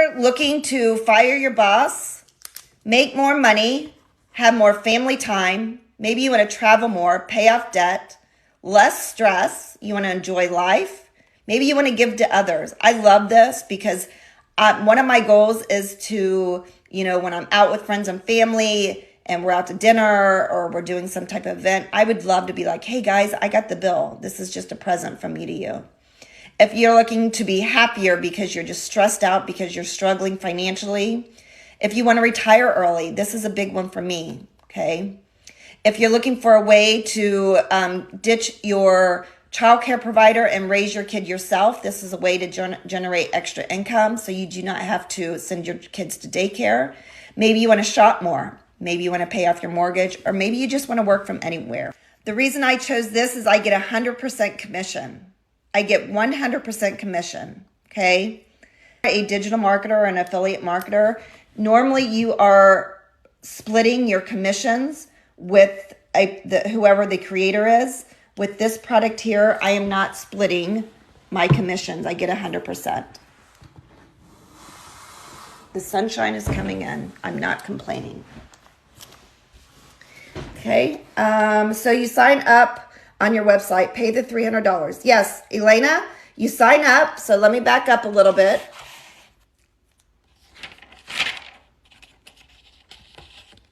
you're looking to fire your boss, make more money, have more family time, maybe you want to travel more, pay off debt, less stress, you want to enjoy life, maybe you want to give to others. I love this because one of my goals is to, when I'm out with friends and family and we're out to dinner or we're doing some type of event, I would love to be like, hey guys, I got the bill. This is just a present from me to you. If you're looking to be happier because you're just stressed out because you're struggling financially, if you want to retire early, this is a big one for me, okay? If you're looking for a way to ditch your childcare provider and raise your kid yourself, this is a way to generate extra income so you do not have to send your kids to daycare. Maybe you want to shop more. Maybe you want to pay off your mortgage, or maybe you just want to work from anywhere. The reason I chose this is I get 100% commission. I get 100% commission, okay? A digital marketer or an affiliate marketer, normally you are splitting your commissions with whoever the creator is. With this product here, I am not splitting my commissions. I get 100%. The sunshine is coming in. I'm not complaining. Okay, so you sign up on your website, pay the $300. Yes, Elena, you sign up. So let me back up a little bit.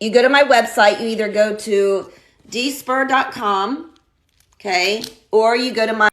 You go to my website, you either go to dspur.com, okay, or you go to my